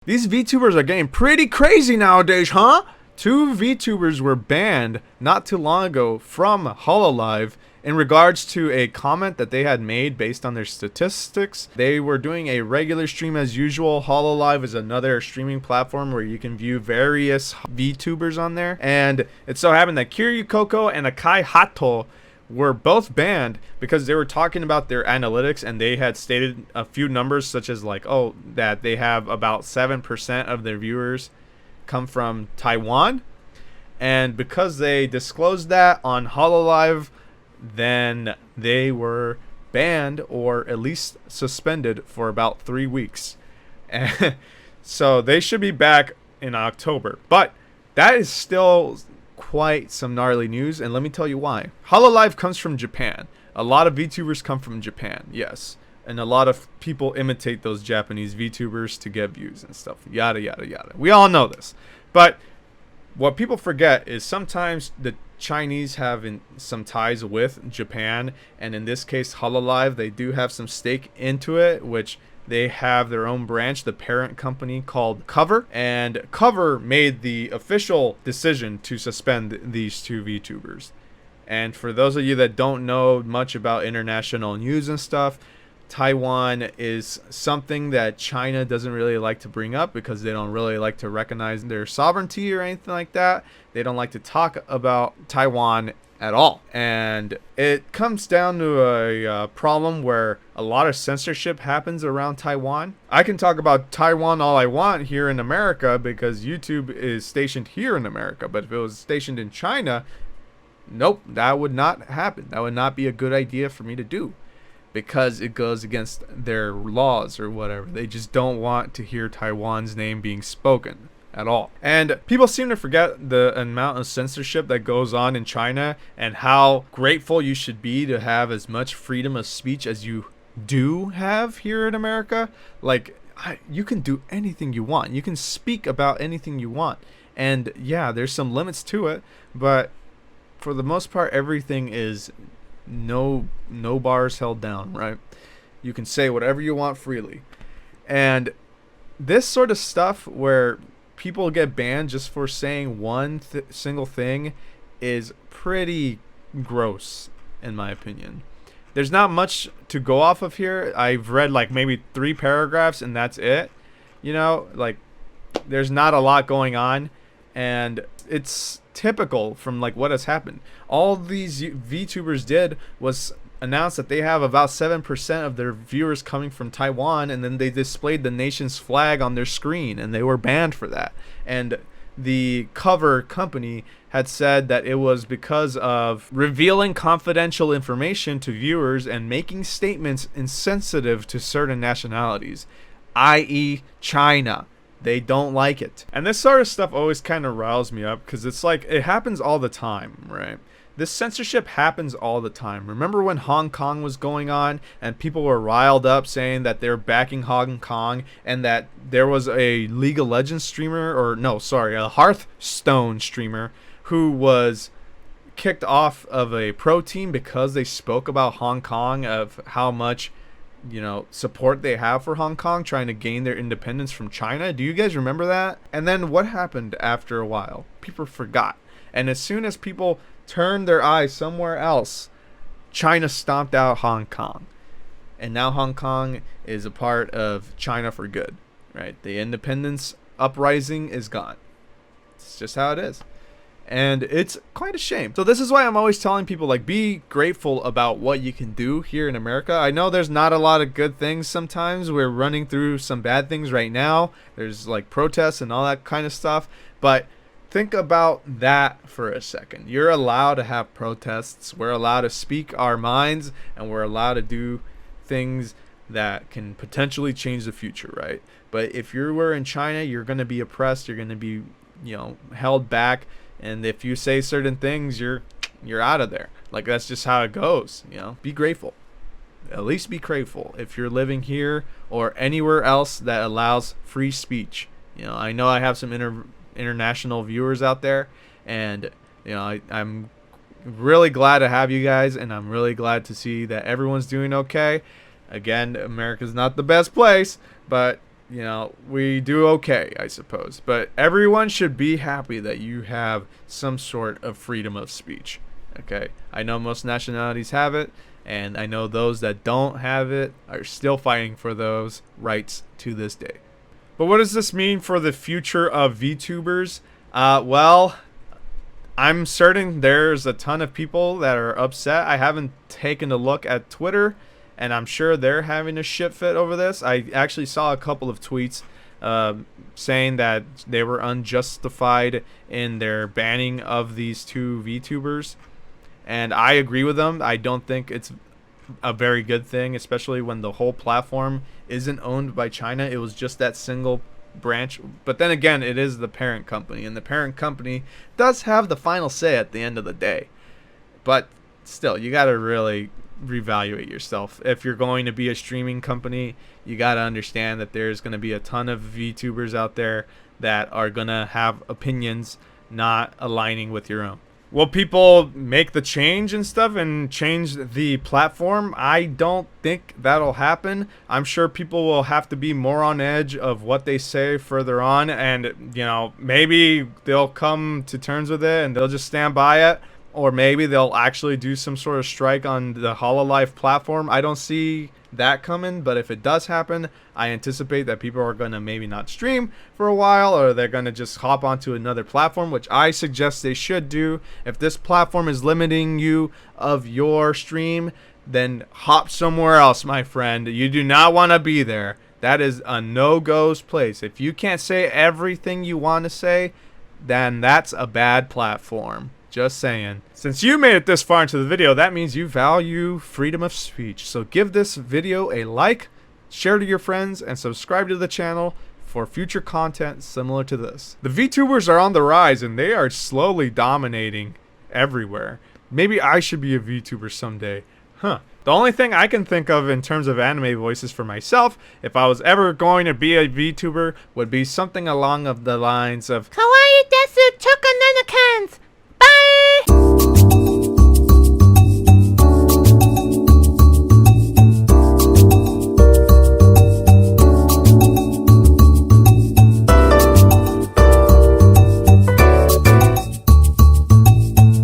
These VTubers are getting pretty crazy nowadays, huh? Two VTubers were banned not too long ago from Hololive in regards to a comment that they had made based on their statistics. They were doing a regular stream as usual. Hololive is another streaming platform where you can view various VTubers on there. And it so happened that Kiryu Coco and Akai Haato were both banned because they were talking about their analytics, and they had stated a few numbers such as like, oh, that they have about 7% of their viewers come from Taiwan. And because they disclosed that on Hololive, then they were banned, or at least suspended, for about 3 weeks. And so they should be back in October. But that is still quite some gnarly news, and let me tell you why. Hololive comes from Japan. A lot of VTubers come from Japan, yes. And a lot of people imitate those Japanese VTubers to get views and stuff. Yada, yada, yada. We all know this. But what people forget is sometimes the Chinese have some ties with Japan, and in this case Hololive, they do have some stake into it, which they have their own branch, the parent company called Cover, and Cover made the official decision to suspend these two VTubers. And for those of you that don't know much about international news and stuff, Taiwan is something that China doesn't really like to bring up because they don't really like to recognize their sovereignty or anything like that. They don't like to talk about Taiwan at all. And it comes down to a problem where a lot of censorship happens around Taiwan. I can talk about Taiwan all I want here in America because YouTube is stationed here in America. But if it was stationed in China, nope, that would not happen. That would not be a good idea for me to do, because it goes against their laws or whatever. They just don't want to hear Taiwan's name being spoken at all. And people seem to forget the amount of censorship that goes on in China, and how grateful you should be to have as much freedom of speech as you do have here in America. Like, you can do anything you want. You can speak about anything you want. And yeah, there's some limits to it, but for the most part, everything is no bars held down, right? You can say whatever you want freely. And this sort of stuff where people get banned just for saying one single thing is pretty gross, in my opinion. There's not much to go off of here. I've read like maybe 3 paragraphs and that's it. You know, like, there's not a lot going on, and it's typical from like what has happened. All these VTubers did was announced that they have about 7% of their viewers coming from Taiwan, and then they displayed the nation's flag on their screen, and they were banned for that. And the Cover company had said that it was because of revealing confidential information to viewers and making statements insensitive to certain nationalities, i.e. China. They don't like it. And this sort of stuff always kind of riles me up, because it's like, it happens all the time, right? This censorship happens all the time. Remember when Hong Kong was going on and people were riled up saying that they're backing Hong Kong, and that there was a League of Legends streamer, or no, sorry, a Hearthstone streamer who was kicked off of a pro team because they spoke about Hong Kong, of how much, you know, support they have for Hong Kong trying to gain their independence from China. Do you guys remember that? And then what happened after a while? People forgot. And as soon as people turned their eyes somewhere else, China stomped out Hong Kong. And now Hong Kong is a part of China for good, right? The independence uprising is gone. It's just how it is. And it's quite a shame. So this is why I'm always telling people, like, be grateful about what you can do here in America. I know there's not a lot of good things sometimes. We're running through some bad things right now. There's like protests and all that kind of stuff. But think about that for a second. You're allowed to have protests. We're allowed to speak our minds, and we're allowed to do things that can potentially change the future, right? But if you were in China, you're going to be oppressed. You're going to be, you know, held back. And if you say certain things, you're out of there. Like, that's just how it goes. You know, be grateful. At least be grateful if you're living here or anywhere else that allows free speech. You know, I know I have some international viewers out there, and you know, I'm really glad to have you guys, and I'm really glad to see that everyone's doing okay. Again, America's not the best place, but you know, we do okay, I suppose. But everyone should be happy that you have some sort of freedom of speech. Okay, I know most nationalities have it, and I know those that don't have it are still fighting for those rights to this day. But what does this mean for the future of VTubers? Well, I'm certain there's a ton of people that are upset. I haven't taken a look at Twitter, and I'm sure they're having a shit fit over this. I actually saw a couple of tweets saying that they were unjustified in their banning of these two VTubers. And I agree with them. I don't think it's a very good thing, especially when the whole platform isn't owned by China. It was just that single branch. But then again, it is the parent company, and the parent company does have the final say at the end of the day. But still, you got to really reevaluate yourself. If you're going to be a streaming company, you got to understand that there's going to be a ton of VTubers out there that are going to have opinions not aligning with your own. Will people make the change and stuff and change the platform? I don't think that'll happen. I'm sure people will have to be more on edge of what they say further on, and you know, maybe they'll come to terms with it and they'll just stand by it, or maybe they'll actually do some sort of strike on the HoloLive platform. I don't see that coming, but if it does happen, I anticipate that people are going to maybe not stream for a while, or they're going to just hop onto another platform, which I suggest they should do. If this platform is limiting you of your stream, then hop somewhere else, my friend. You do not want to be there. That is a no-go's place. If you can't say everything you want to say, then that's a bad platform. Just saying. Since you made it this far into the video, that means you value freedom of speech. So give this video a like, share to your friends, and subscribe to the channel for future content similar to this. The VTubers are on the rise, and they are slowly dominating everywhere. Maybe I should be a VTuber someday. The only thing I can think of in terms of anime voices for myself, if I was ever going to be a VTuber, would be something along the lines of Kawaii desu